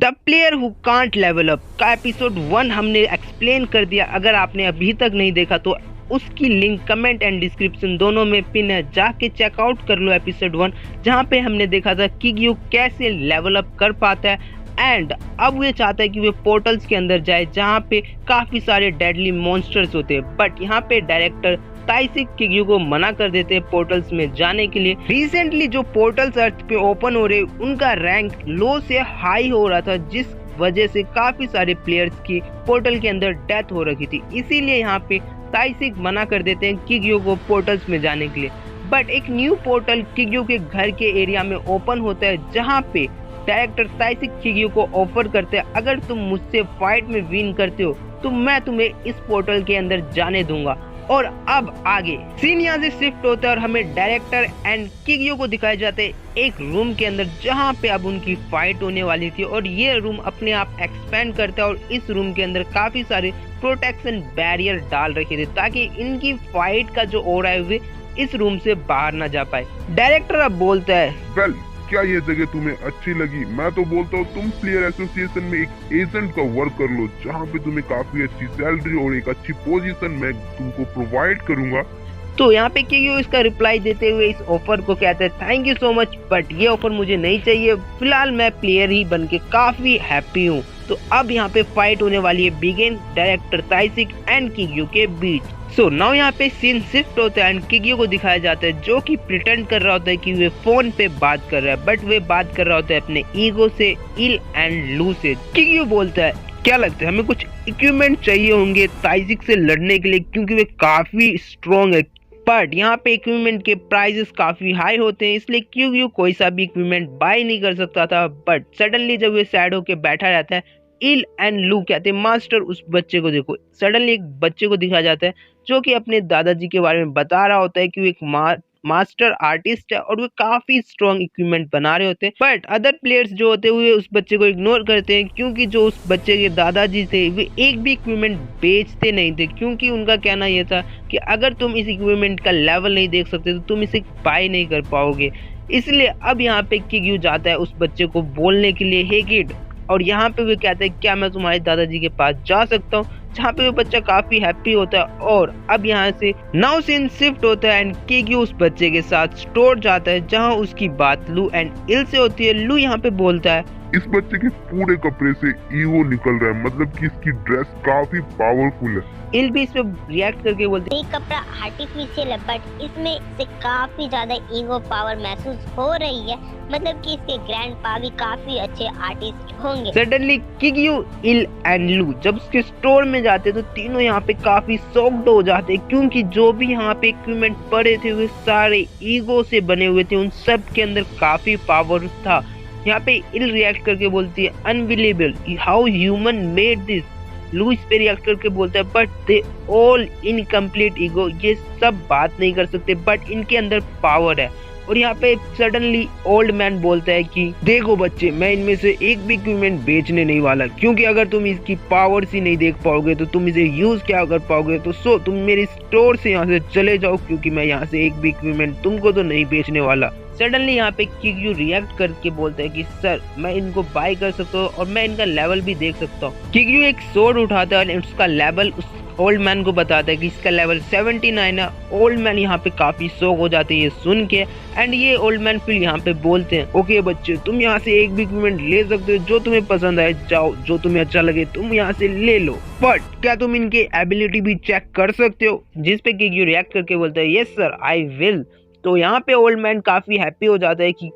The player who can't level up का episode 1 हमने explain कर दिया। अगर आपने अभी तक नहीं देखा तो उसकी लिंक कमेंट एंड डिस्क्रिप्शन दोनों में पिन है, जाके चेकआउट कर लो एपिसोड 1, जहाँ पे हमने देखा था किग्यू कैसे लेवल अप कर पाता है। एंड अब वो चाहता है कि वो पोर्टल्स के अंदर जाए जहाँ पे काफ़ी सारे डेडली मॉन्स्टर्स होते हैं, बट यहाँ पे डायरेक्टर ताइसिक किग्यू को मना कर देते हैं पोर्टल्स में जाने के लिए। रिसेंटली जो पोर्टल्स अर्थ पे ओपन हो रहे उनका रैंक लो से हाई हो रहा था, जिस वजह से काफ़ी सारे प्लेयर्स की पोर्टल के अंदर डेथ हो रखी थी। इसीलिए यहाँ पे ताइसिक मना कर देते हैं किग्यू को पोर्टल्स में जाने के लिए। बट एक न्यू पोर्टल किग्यू के घर के एरिया में ओपन होता है, जहाँ पे डायरेक्टर ताइसिक किग्यू को ऑफर करते हैं, अगर तुम मुझसे फाइट में विन करते हो तो मैं तुम्हें इस पोर्टल के अंदर जाने दूंगा। और अब आगे सीन यहाँ से शिफ्ट होता है और हमें डायरेक्टर एंड किग्यू को दिखाए जाते हैं एक रूम के अंदर, जहाँ पे अब उनकी फाइट होने वाली थी। और ये रूम अपने आप एक्सपेंड करता है और इस रूम के अंदर काफी सारे प्रोटेक्शन बैरियर डाल रखे थे ताकि इनकी फाइट का जो ओरा है वे इस रूम से बाहर ना जा पाए। डायरेक्टर अब बोलता है, क्या ये जगह तुम्हें अच्छी लगी? मैं तो बोलता हूँ तुम प्लेयर एसोसिएशन में एक एजेंट का वर्क कर लो, जहाँ पे तुम्हें काफी अच्छी सैलरी और एक अच्छी पोजीशन मैं तुमको प्रोवाइड करूंगा। तो यहाँ पे किग्यू इसका रिप्लाई देते हुए इस ऑफर को कहते हैं thank you so much, but ये ऑफर मुझे नहीं चाहिए, फिलहाल मैं प्लेयर ही बन के काफी हैप्पी हूँ। तो अब यहाँ पे फाइट होने वाली है बिगिन डायरेक्टर ताइसिक एंड किग्यू के बीच। सो नाउ यहाँ पे सीन शिफ्ट होता है एंड किग्यू को दिखाया जाता है जो कि प्रिटेंड कर रहा होता है कि वे फोन पे बात कर रहा है, बट वे बात कर रहा होता है अपने ईगो से, इल एंड लू से। किग्यू बोलता है क्या लगता है हमें कुछ इक्विपमेंट चाहिए होंगे ताइसिक से लड़ने के लिए, क्योंकि वे काफी स्ट्रॉन्ग है। बट यहाँ पे इक्विपमेंट के प्राइसेस काफी हाई होते हैं, इसलिए किग्यू कोई सा भी इक्विपमेंट बाय नहीं कर सकता था। बट सडनली जब वे सैड होके बैठा रहता है, इल एंड लू कहते हैं मास्टर उस बच्चे को देखो। सडनली एक बच्चे को दिखाया जाता है जो कि अपने दादाजी के बारे में बता रहा होता है कि वो एक मास्टर आर्टिस्ट है और वो काफी स्ट्रॉन्ग इक्विपमेंट बना रहे होते हैं। बट अदर प्लेयर्स जो होते हुए उस बच्चे को इग्नोर करते हैं, क्योंकि जो उस बच्चे के दादाजी थे वे एक भी इक्विपमेंट बेचते नहीं थे, क्योंकि उनका कहना यह था कि अगर तुम इस इक्विपमेंट का लेवल नहीं देख सकते तो तुम इसे बाय नहीं कर पाओगे। इसलिए अब यहाँ पे किग्यू जाता है उस बच्चे को बोलने के लिए, हे किड, और यहाँ पे वो कहते हैं क्या मैं तुम्हारे दादाजी के पास जा सकता हूँ, जहाँ पे वो बच्चा काफी हैप्पी होता है। और अब यहाँ से नाउ सीन शिफ्ट होता है एंड किग्यू उस बच्चे के साथ स्टोर जाता है, जहाँ उसकी बात लू एंड इल से होती है। लू यहाँ पे बोलता है इस बच्चे के पूरे कपड़े से ईगो निकल रहा है, मतलब कि इसकी ड्रेस काफी पावरफुल है। इल भी इस पे रिएक्ट करके बोलते ये कपड़ा आर्टिफिशियल है, बट इसमें से काफी ज्यादा ईगो पावर महसूस हो रही है, मतलब कि इसके ग्रैंडपा भी काफी अच्छे आर्टिस्ट होंगे। सडनली किग्यू, इल एंड लू जब उसके स्टोर में जाते तो तीनों यहाँ पे काफी शॉक्ड हो जाते, क्योंकि जो भी यहाँ पे इक्विपमेंट पड़े थे वे सारे ईगो से बने हुए थे, उन सब के अंदर काफी पावर था। यहाँ पे इल रिएक्ट करके बोलती है unbelievable how human made this. लू इस पे रिएक्ट करके बोलता है but they all incomplete ego, ये सब बात नहीं कर सकते बट इनके अंदर पावर है। और यहाँ पे सडनली ओल्ड मैन बोलता है कि देखो बच्चे, मैं इनमें से एक भी इक्विपमेंट बेचने नहीं वाला, क्योंकि अगर तुम इसकी पावर्स ही नहीं देख पाओगे तो तुम इसे यूज क्या कर पाओगे। तो तुम मेरे स्टोर से यहाँ से चले जाओ, क्योंकि मैं यहाँ से एक भी इक्विपमेंट तुमको तो नहीं बेचने वाला। सडनली यहाँ पे किग्यू रिएक्ट करके बोलता है कि सर मैं इनको बाय कर सकता हूँ और मैं इनका लेवल भी देख सकता हूँ। किग्यू एक सोर्ड उठाता है और उसका लेवल उस ओल्ड मैन को बताता है कि इसका लेवल 79 है। ओल्ड मैन यहाँ पे काफी शॉक हो जाते हैं ये सुन के, एंड ये ओल्ड मैन फिर यहाँ पे बोलते हैं ओके बच्चे, तुम यहाँ से एक भी इक्विपमेंट ले सकते हो जो तुम्हें पसंद आए, जाओ जो तुम्हें अच्छा लगे तुम यहाँ से ले लो, बट क्या तुम इनके एबिलिटी भी चेक कर सकते हो। जिस पे किग्यू रिएक्ट करके बोलता है यस सर आई विल। तो यहाँ पे ओल्ड मैन काफी हैप्पी हो जाता है कि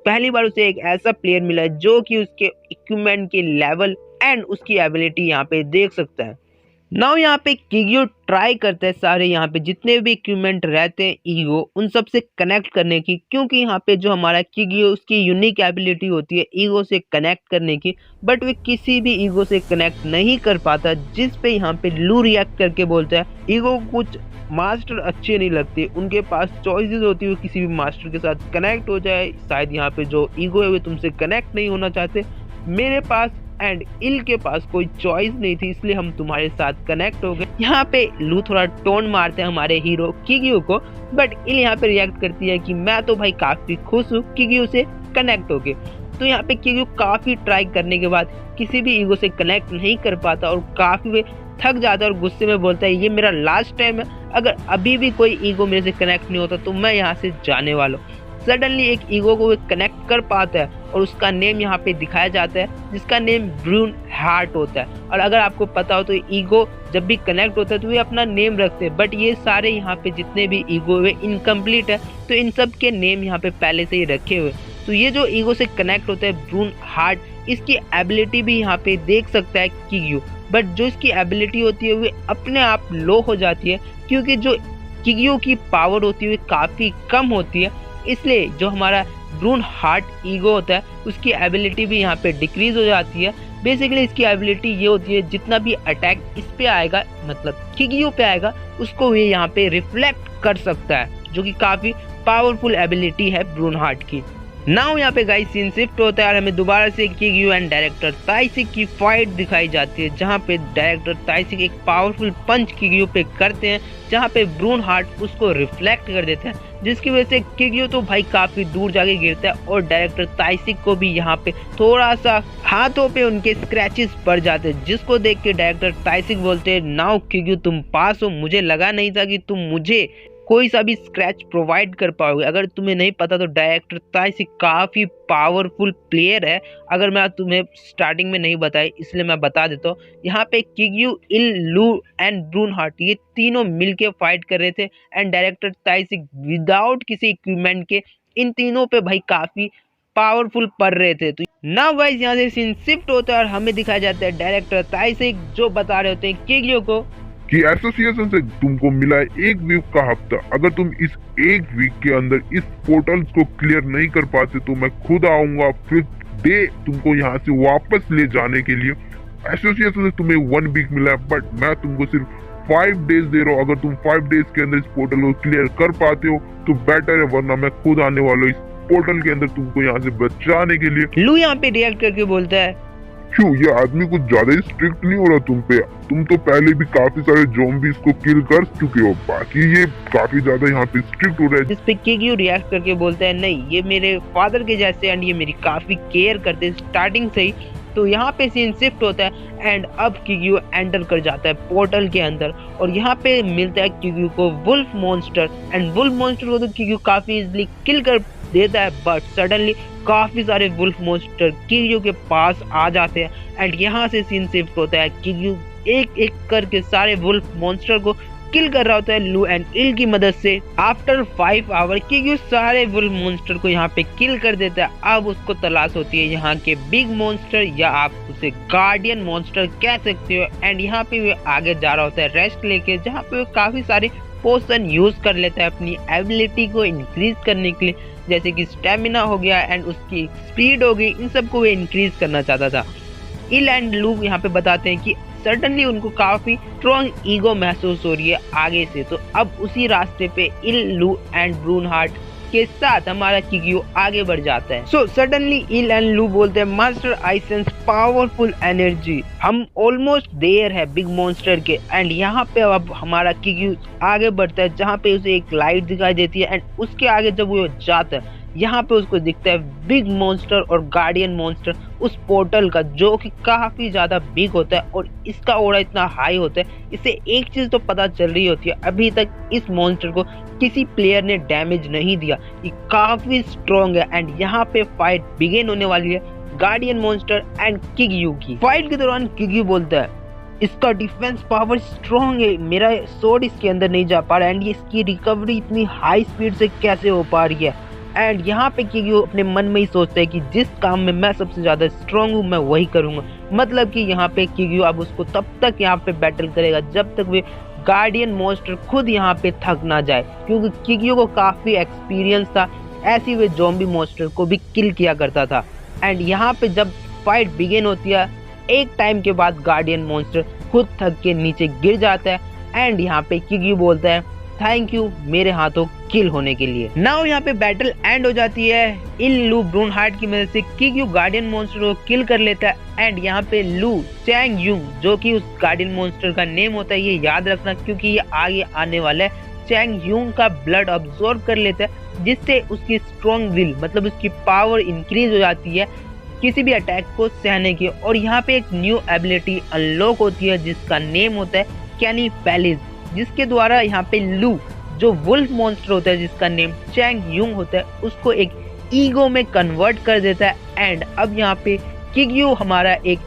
पहली बार उसे एक ऐसा प्लेयर मिला है जो कि उसके इक्विपमेंट के लेवल एंड उसकी एबिलिटी यहाँ पे देख सकता है। नाउ यहाँ पे किग्यू ट्राई करता है सारे यहाँ पे जितने भी इक्विपमेंट रहते हैं ईगो उन सब से कनेक्ट करने की, क्योंकि यहाँ पे जो हमारा किग्यू उसकी यूनिक एबिलिटी होती है ईगो से कनेक्ट करने की, बट वे किसी भी ईगो से कनेक्ट नहीं कर पाता। जिस पे यहाँ पे लू रिएक्ट करके बोलता है ईगो को कुछ मास्टर अच्छे नहीं लगते, उनके पास चॉइसेस होती है किसी भी मास्टर के साथ कनेक्ट हो जाए, शायद यहाँ पे जो ईगो है वे तुमसे कनेक्ट नहीं होना चाहते। मेरे पास एंड इल के पास कोई चॉइस नहीं थी, इसलिए हम तुम्हारे साथ कनेक्ट हो गए। यहाँ पे लू थोड़ा टोन मारते हैं हमारे हीरो किग्यू को, बट इल यहाँ पे रिएक्ट करती है कि मैं तो भाई काफी खुश हूँ किग्यू से कनेक्ट हो गए। तो यहाँ पे किग्यू काफी ट्राई करने के बाद किसी भी ईगो से कनेक्ट नहीं कर पाता और काफी वे थक जाता है और गुस्से में बोलता है ये मेरा लास्ट टाइम है, अगर अभी भी कोई ईगो मेरे से कनेक्ट नहीं होता तो मैं यहाँ से जाने वाला हूँ। सडनली एक ईगो को वे कनेक्ट कर पाता है और उसका नेम यहाँ पे दिखाया जाता है जिसका नेम ब्रून हार्ट होता है। और अगर आपको पता हो तो ईगो जब भी कनेक्ट होता है तो वे अपना नेम रखते हैं, बट ये सारे यहाँ पे जितने भी ईगो वे इनकम्प्लीट है तो इन सब के नेम यहाँ पे पहले से ही रखे हुए। तो ये जो ईगो से कनेक्ट होता है ब्रून हार्ट, इसकी एबिलिटी भी यहाँ पे देख सकता है किग्यू, बट जो इसकी एबिलिटी होती है वो अपने आप लो हो जाती है क्योंकि जो किग्यू की पावर होती है काफ़ी कम होती है, इसलिए जो हमारा ब्रून हार्ट ईगो होता है उसकी एबिलिटी भी यहाँ पे डिक्रीज हो जाती है। बेसिकली इसकी एबिलिटी ये होती है जितना भी अटैक इस पे आएगा मतलब किग्यू पे आएगा उसको ये यहाँ पे रिफ्लेक्ट कर सकता है, जो कि काफ़ी पावरफुल एबिलिटी है ब्रून हार्ट की। नाउ यहाँ पे गाइस सीन शिफ्ट होता है और हमें दोबारा से किग्यू एंड डायरेक्टर ताइसिक की फाइट दिखाई जाती है, जहाँ पे डायरेक्टर ताइसिक एक पावरफुल पंच किग्यू पे करते हैं जहाँ पे ब्रून हार्ट उसको रिफ्लेक्ट कर देते हैं, जिसकी वजह से किग्यू तो भाई काफी दूर जाके गिरता है और डायरेक्टर ताइसिक को भी यहाँ पे थोड़ा सा हाथों पे उनके स्क्रैचेस पड़ जाते हैं, जिसको देख के डायरेक्टर ताइसिक बोलते हैं नाउ किग्यू तुम पास हो, मुझे लगा नहीं था कि तुम मुझे कोई सा भी स्क्रैच प्रोवाइड कर पाओगे। अगर तुम्हें नहीं पता तो डायरेक्टर ताइसिक काफ़ी पावरफुल प्लेयर है, अगर मैं तुम्हें स्टार्टिंग में नहीं बताई इसलिए मैं बता देता हूँ। यहाँ पे किग्यू, इल, लू एंड ब्रून हार्ट ये तीनों मिलके फाइट कर रहे थे एंड डायरेक्टर ताइसिक विदाउट किसी इक्विपमेंट के इन तीनों पे भाई काफ़ी पावरफुल पड़ रहे थे। तो ना वाइज यहाँ से सीन शिफ्ट होता है और हमें दिखाया जाता है डायरेक्टर ताइसिक जो बता रहे होते हैं किग्यू को कि एसोसिएशन से तुमको मिला है 1 वीक का हफ्ता, अगर तुम इस 1 वीक के अंदर इस पोर्टल्स को क्लियर नहीं कर पाते तो मैं खुद आऊंगा फिर डे तुमको यहाँ से वापस ले जाने के लिए। एसोसिएशन से तुम्हें 1 वीक मिला है बट मैं तुमको सिर्फ 5 डेज दे रहा हूँ, अगर तुम 5 डेज के अंदर इस पोर्टल को क्लियर कर पाते हो तो बेटर है, वरना मैं खुद आने वाला हूँ इस पोर्टल के अंदर तुमको यहाँ से बचाने के लिए। लू यहाँ पे रिएक्ट करके बोलता है क्यों ये आदमी कुछ ज्यादा ही स्ट्रिक्ट नहीं हो रहा तुम पे? तुम तो पहले भी काफी सारे ज़ॉम्बीज़ को किल कर चुके हो, बाकी ये काफी ज्यादा यहाँ पे स्ट्रिक्ट हो रहा है। जिस पे किग्यू रिएक्ट करके बोलता है नहीं ये मेरे फादर के जैसे एंड ये मेरी काफी केयर करते स्टार्टिंग से ही। तो यहाँ पे सीन शिफ्ट होता है एंड अब किग्यू एंटर कर जाता है पोर्टल के अंदर और यहाँ पे मिलता है किग्यू को wolf monster and wolf monster को तो किग्यू काफी इजीली किल कर देता है, बट सडनली काफी सारे वुल्फ मॉन्स्टर किग्यू के पास आ जाते हैं एंड यहाँ से सीन शिफ्ट होता है किग्यू एक एक करके सारे वुल्फ मॉन्स्टर को किल कर रहा होता है लू एंड इल की मदद से। आफ्टर 5 आवर किग्यू सारे वुल्फ मॉन्स्टर को यहाँ पे किल कर देता है। अब उसको तलाश होती है यहाँ के बिग मॉन्स्टर या आप उसे गार्डियन मॉन्स्टर कह सकते हो एंड यहाँ पे वो आगे जा रहा होता है रेस्ट लेके, जहाँ पे वो काफी सारे पोशन यूज कर लेता है अपनी एबिलिटी को इंक्रीज करने के लिए, जैसे कि स्टेमिना हो गया एंड उसकी स्पीड हो गई, इन सबको वो इंक्रीज करना चाहता था। इल एंड लू यहाँ पे बताते हैं कि सडनली उनको काफी स्ट्रॉन्ग ईगो महसूस हो रही है आगे से, तो अब उसी रास्ते पे इल, लू एंड ब्रून हार्ट के साथ हमारा किग्यू आगे बढ़ जाता है। सो सडनली इल एंड लू बोलते हैं master I sense powerful energy, हम ऑलमोस्ट देयर है बिग मॉन्स्टर के एंड यहाँ पे अब हमारा किग्यू आगे बढ़ता है जहाँ पे उसे एक लाइट दिखाई देती है एंड उसके आगे जब वो जाता है यहाँ पे उसको दिखता है बिग मॉन्स्टर और गार्डियन मॉन्स्टर उस पोर्टल का, जो कि काफी ज्यादा बिग होता है और इसका ओड़ा इतना हाई होता है। इससे एक चीज तो पता चल रही होती है अभी तक इस मॉन्स्टर को किसी प्लेयर ने डैमेज नहीं दिया, ये काफी स्ट्रॉन्ग है एंड यहाँ पे फाइट बिगिन होने वाली है गार्डियन मॉन्स्टर एंड किग्यू की। फाइट के दौरान किग्यू बोलता है इसका डिफेंस पावर स्ट्रॉन्ग है, मेरा सोर्ड इसके अंदर नहीं जा पा रहा एंड इसकी रिकवरी इतनी हाई स्पीड से कैसे हो पा रही है। एंड यहाँ पे किग्यू अपने मन में ही सोचता है कि जिस काम में मैं सबसे ज्यादा स्ट्रॉन्ग हूँ मैं वही करूंगा, मतलब कि यहाँ पे किग्यू अब उसको तब तक यहाँ पे बैटल करेगा जब तक वे गार्डियन मॉन्स्टर खुद यहाँ पे थक ना जाए, क्योंकि किग्यू को काफी एक्सपीरियंस था, ऐसी वे ज़ॉम्बी मॉन्स्टर को भी किल किया करता था। एंड यहाँ पे जब फाइट बिगिन होती है एक टाइम के बाद गार्डियन मॉन्स्टर खुद थक के नीचे गिर जाता है एंड यहाँ पे किग्यू बोलता है थैंक यू मेरे हाथों किल होने के लिए। नाउ यहाँ पे बैटल एंड हो जाती है, इल, लू, ब्रून हार्ट की मदद से किग्यू गार्डियन मॉन्स्टर को किल कर लेता है एंड यहाँ पे लू चैंग यूंग जो कि उस गार्डियन मॉन्स्टर का नेम होता है, ये याद रखना क्योंकि ये आगे आने वाला है, चैंग यूंग का ब्लड अब्सॉर्ब कर लेता है जिससे उसकी स्ट्रॉन्ग विल मतलब उसकी पावर इंक्रीज हो जाती है किसी भी अटैक को सहने की। और यहाँ पे एक न्यू एबिलिटी अनलॉक होती है जिसका नेम होता है कैनी पैलिस, जिसके द्वारा यहाँ पे लू जो वुल्फ मॉन्स्टर होता है जिसका नेम चैंग यूंग होता है उसको एक ईगो में कन्वर्ट कर देता है। एंड अब यहाँ पे किग्यू हमारा एक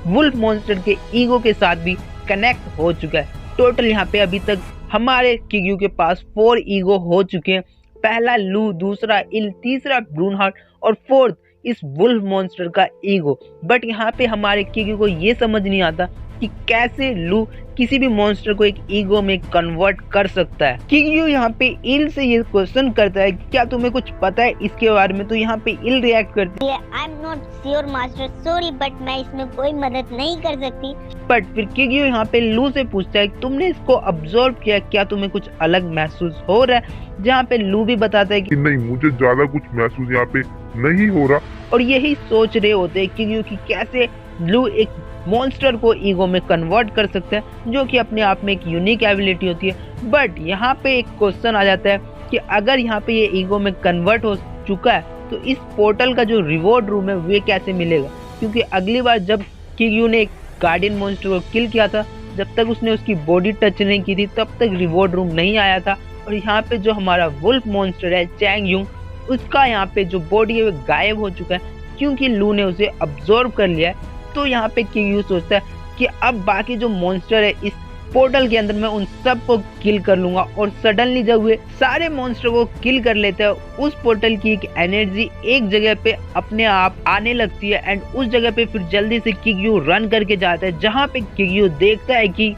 वुल्फ मॉन्स्टर के ईगो के साथ भी कनेक्ट हो चुका है। टोटल यहाँ पे अभी तक हमारे किग्यू के पास 4 ईगो हो चुके हैं। पहला लू, दूसरा इल, तीसरा ब्रूनहार्ट और फोर्थ इस वुल्फ मॉन्स्टर का ईगो। बट यहाँ पे हमारे किग्यू को ये समझ नहीं आता कि कैसे लू किसी भी मॉन्स्टर को एक ईगो में कन्वर्ट कर सकता है। किग्यू यहाँ पे इल से ये क्वेश्चन करता है क्या तुम्हें कुछ पता है इसके बारे में, तो यहाँ पे इल रिएक्ट करती है I am not sure master, sorry but मैं इसमें कोई मदद नहीं कर सकती। बट फिर किग्यू यहाँ पे लू से पूछता है तुमने इसको ऑब्जर्व किया, क्या तुम्हें कुछ अलग महसूस हो रहा है, जहाँ पे लू भी बताता है कि नहीं, मुझे ज्यादा कुछ महसूस यहाँ पे नहीं हो रहा। और यही सोच रहे होते हैं किग्यू कि कैसे लू एक मॉन्स्टर को ईगो में कन्वर्ट कर सकते हैं, जो कि अपने आप में एक यूनिक एबिलिटी होती है। बट यहाँ पे एक क्वेश्चन आ जाता है कि अगर यहाँ पे ये ईगो में कन्वर्ट हो चुका है तो इस पोर्टल का जो रिवॉर्ड रूम है वे कैसे मिलेगा, क्योंकि अगली बार जब किग्यू ने एक गार्डियन मॉन्स्टर को किल किया था, जब तक उसने उसकी बॉडी टच नहीं की थी तब तक रिवॉर्ड रूम नहीं आया था। और यहाँ पे जो हमारा वुल्फ मॉन्स्टर है चैंग यूंग, उसका यहाँ पे जो बॉडी है वो गायब हो चुका है क्योंकि लू ने उसे अब्जॉर्व कर लिया है। तो यहाँ पे किग्यू सोचता है कि अब बाकी जो मॉन्स्टर है इस पोर्टल के अंदर मैं उन सब को किल कर लूंगा। और सडनली जब वे सारे मॉन्स्टर को किल कर लेते हैं, उस पोर्टल की एक एनर्जी एक जगह पे अपने आप आने लगती है। एंड उस जगह पे फिर जल्दी से किग्यू रन करके जाता है, जहाँ पे किग्यू देखता है कि